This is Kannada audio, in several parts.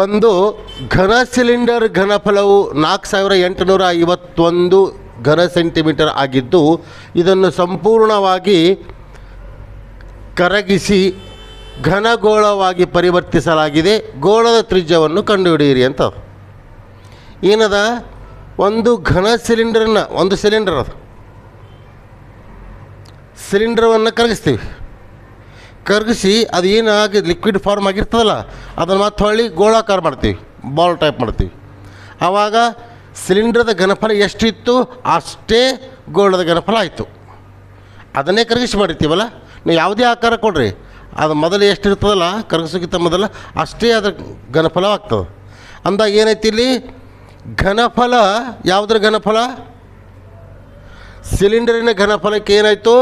ಒಂದು ಘನ ಸಿಲಿಂಡರ್ ಘನಫಲವು 4851 ಘನ ಸೆಂಟಿಮೀಟರ್ ಆಗಿದ್ದು, ಇದನ್ನು ಸಂಪೂರ್ಣವಾಗಿ ಕರಗಿಸಿ ಘನಗೋಳವಾಗಿ ಪರಿವರ್ತಿಸಲಾಗಿದೆ. ಗೋಳದ ತ್ರಿಜ್ಯವನ್ನು ಕಂಡುಹಿಡಿಯಿರಿ ಅಂತ. ಏನದ? ಒಂದು ಘನ ಸಿಲಿಂಡರ್ನ ಒಂದು ಸಿಲಿಂಡರ್ ಅದು. ಸಿಲಿಂಡರನ್ನು ಕರಗಿಸ್ತೀವಿ. ಕರಗಿಸಿ ಅದು ಏನಾಗಿ ಲಿಕ್ವಿಡ್ ಫಾರ್ಮ್ ಆಗಿರ್ತದಲ್ಲ, ಅದನ್ನು ಮತ್ತೆ ಹೊಳ್ಳಿ ಗೋಳಾಕಾರ ಮಾಡ್ತೀವಿ, ಬಾಲ್ ಟೈಪ್ ಮಾಡ್ತೀವಿ. ಆವಾಗ ಸಿಲಿಂಡ್ರದ ಘನಫಲ ಎಷ್ಟಿತ್ತು ಅಷ್ಟೇ ಗೋಳದ ಘನಫಲ ಆಯಿತು. ಅದನ್ನೇ ಕರಗಿಸಿ ಮಾಡಿರ್ತೀವಲ್ಲ, ನೀವು ಯಾವುದೇ ಆಕಾರ ಕೊಡ್ರಿ, ಅದು ಮೊದಲು ಎಷ್ಟಿರ್ತದಲ್ಲ ಕರಗಿಸೋಕ್ಕಿಂತ ಮೊದಲು ಅಷ್ಟೇ ಅದರ ಘನಫಲವಾಗ್ತದೆ. ಅಂದಾಗ ಏನೈತಿ ಇಲ್ಲಿ ಘನಫಲ? ಯಾವುದರ ಘನಫಲ? ಸಿಲಿಂಡರಿನ ಘನಫಲಕ್ಕೆ ಏನಾಯಿತು?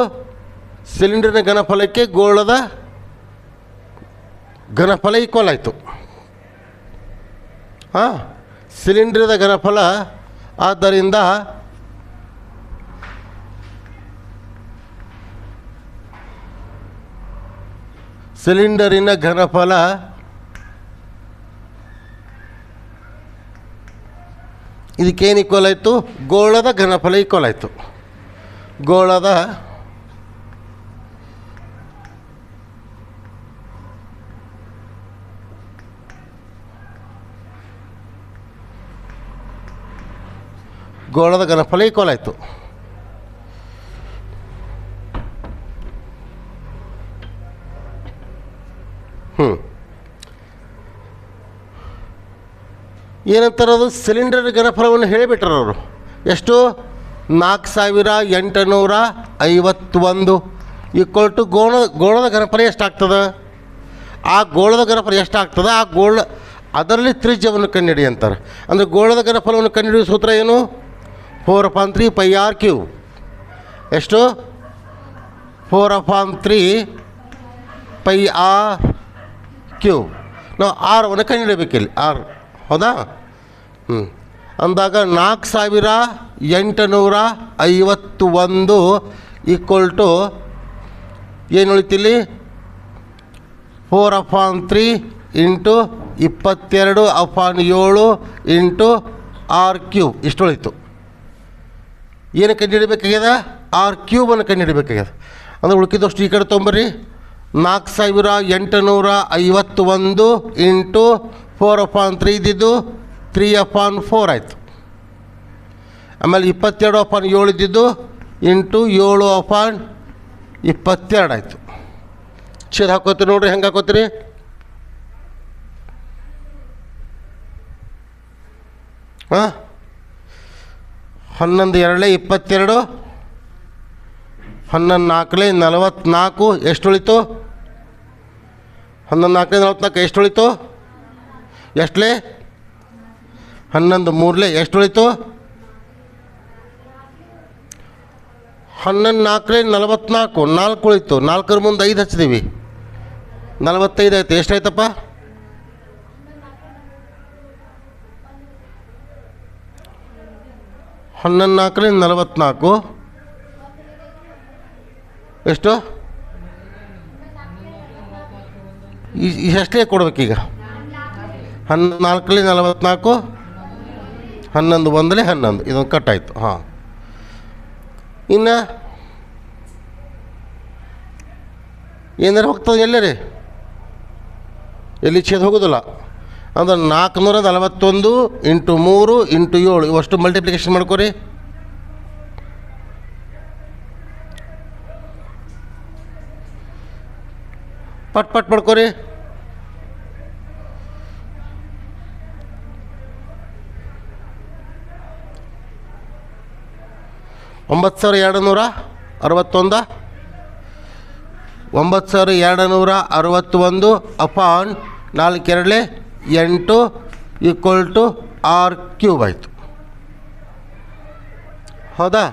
ಸಿಲಿಂಡರಿನ ಘನಫಲಕ್ಕೆ ಗೋಳದ ಘನಫಲ ಈಕ್ವಲ್ ಆಯಿತು. ಹಾಂ, ಸಿಲಿಂಡರದ ಘನಫಲ ಆದ್ದರಿಂದ ಸಿಲಿಂಡರಿನ ಘನಫಲ ಇದಕ್ಕೇನು ಈಕ್ವಲ್ ಆಯಿತು? ಗೋಳದ ಘನಫಲ ಈಕ್ವಲ್ ಆಯಿತು. ಗೋಳದ ಘನಫಲ ಈಕ್ವಲ್ ಆಯಿತು. ಏನಂತಾರದು? ಸಿಲಿಂಡರ್ ಘನಫಲವನ್ನು ಹೇಳಿಬಿಟ್ರ ಅವರು. ಎಷ್ಟು? 4851 ಈಕ್ವಲ್ ಟು ಗೋಳದ ಘನಫಲ ಎಷ್ಟಾಗ್ತದೆ? ಆ ಗೋಳದ ಘನಫಲ ಎಷ್ಟಾಗ್ತದೆ ಆ ಅದರಲ್ಲಿ ತ್ರಿಜ್ಯವನ್ನು ಕಂಡುಹಿಡಿ ಅಂತಾರೆ. ಅಂದರೆ ಗೋಳದ ಘನಫಲವನ್ನು ಕಂಡುಹಿಡಿಯುವ ಸೂತ್ರ ಏನು? 4/3 πr³. ಎಷ್ಟು? 4/3 πr³. ನಾವು ಆರವನ್ನು ಕಂಡುಹಿಡಬೇಕಿಲ್ಲಿ, ಆರ್. ಹೌದಾ? ಅಂದಾಗ 4851 ಈಕ್ವಲ್ ಟು ಏನು ಉಳಿತಿಲ್ಲಿ? 4/3 ಇಂಟು 22/7 ಇಂಟು r³ ಇಷ್ಟು ಉಳಿತು. ಏನು ಕಂಡುಹಿಡಬೇಕಾಗ್ಯದ? r³ ಕಂಡುಹಿಡಬೇಕಾಗ್ಯದ. ಅಂದರೆ ಉಳ್ಕಿದಷ್ಟು ಈ ಕಡೆ ತೊಂಬರ್ರಿ. 4851 ಇಂಟು 4/3 ಇದ್ದಿದ್ದು 3/4 ಆಯಿತು. ಆಮೇಲೆ 22/7 ಇದ್ದಿದ್ದು ಇಂಟು 7/22 ಆಯಿತು. ಛೇದ ಹಾಕೋತೀರಿ ನೋಡಿರಿ, ಹೆಂಗೆ ಹಾಕೋತೀರಿ? ಹಾಂ, 11 2 22, 11 4 44 ಎಷ್ಟು ಉಳಿತು? 11 4 44 ಎಷ್ಟು ಉಳಿತು? ಎಷ್ಟಲೇ? 11 3 ಎಷ್ಟು ಉಳಿತು? 11 4 44 4 ಉಳಿತು. 4ರ ಮುಂದೆ 5 ಹಚ್ಚಿದೀವಿ, 45 ಆಯಿತು. ಎಷ್ಟಾಯ್ತಪ್ಪ? 11 4 44 ಎಷ್ಟು? ಇಷ್ಟೇ ಕೊಡ್ಬೇಕೀಗ. 11 4 44, 11 1 11 ಇದೊಂದು ಕಟ್ಟಾಯಿತು. ಹಾಂ, ಇನ್ನು ಏನಾರು ಹೋಗ್ತದೆ ಎಲ್ಲರೇ? ಎಲ್ಲಿ ಛೇದ ಹೋಗೋದಿಲ್ಲ. ಅಂದ್ರೆ 441 ಇಂಟು 3 ಇಂಟು 7 ಇವಷ್ಟು ಮಲ್ಟಿಪ್ಲಿಕೇಶನ್ ಮಾಡ್ಕೊರಿ. ಪಟ್ ಪಟ್ ಮಾಡ್ಕೊರಿ. 9261 9261 ಅಪಾನ್ 4 2 8 ಈಕ್ವಲ್ ಟು r³ ಆಯಿತು. ಹೌದಾ?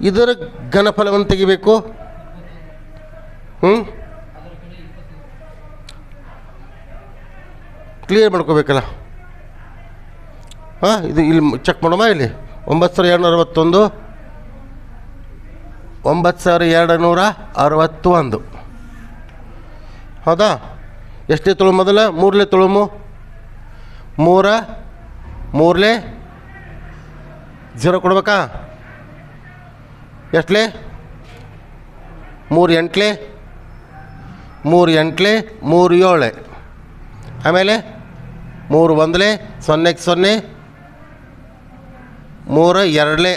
ಇದರ ಘನಫಲವನ್ನು ತೆಗಿಬೇಕು. ಕ್ಲಿಯರ್ ಮಾಡ್ಕೋಬೇಕಲ್ಲ. ಹಾಂ, ಇದು ಇಲ್ಲಿ ಚೆಕ್ ಮಾಡೋಣ. ಇಲ್ಲಿ 9261 9261 ಹೌದಾ? ಎಷ್ಟೇ ತೊಳು? ಮೊದಲ 3 ತೊಳುಮು ಮೂರಲೆ 0 ಕೊಡ್ಬೇಕಾ? ಎಷ್ಟಲೆ? 3 8 3 8 3 7 ಆಮೇಲೆ 3 1 0 0 3 2 6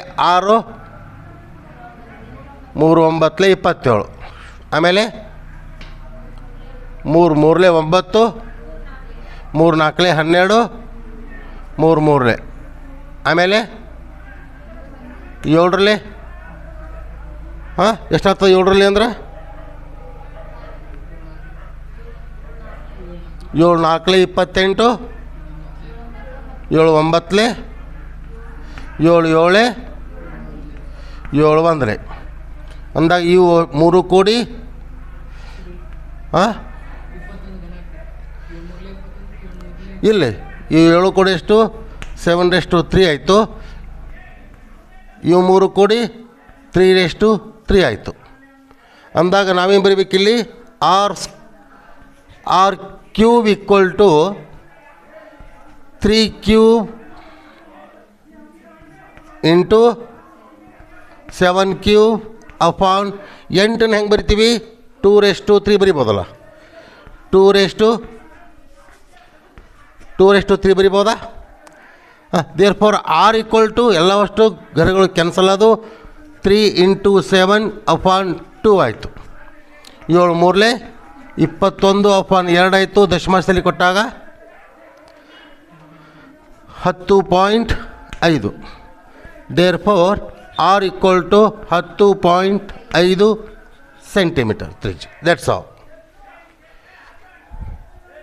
3 9 27 ಆಮೇಲೆ 3 3 9 3 4 12 3 3 ಆಮೇಲೆ 7 ಹಾಂ ಎಷ್ಟಾಗ್ತದೆ 7 ಅಂದ್ರೆ 7 4 28 7 9 7 7 7 1 ಅಂದಾಗ ಇವು 3 ಕೂಡಿ ಹಾಂ ಇಲ್ಲ ಇವು 7 ಕೂಡಿ ಎಷ್ಟು 7/3 ಆಯಿತು. ಇವು 3 ಕೂಡಿ 3/3 ಆಯಿತು. ಅಂದಾಗ ನಾವೇನು ಬರೀಬೇಕಿಲ್ಲಿ r cube equal to 3 cube into 7 cube upon 8ನ ಹೆಂಗೆ ಬರಿತೀವಿ 2/3 ಬರಿಬೋದಲ್ಲ. 2/3 ಬರಿಬೋದಾ? Therefore r equal to ಎಲ್ಲವಷ್ಟು ಘನಗಳು ಕ್ಯಾನ್ಸಲ್ ಅದು 3 × 7 ಅಪಾನ್ 2 ಆಯಿತು. 7 3 21 ಅಪಾನ್ 2 ಆಯಿತು. ದಶಮಾಂಶದಲ್ಲಿ ಕೊಟ್ಟಾಗ 10.5. Therefore r equal to 10.5 centimetre ತ್ರಿಜ್ಯ. That's all.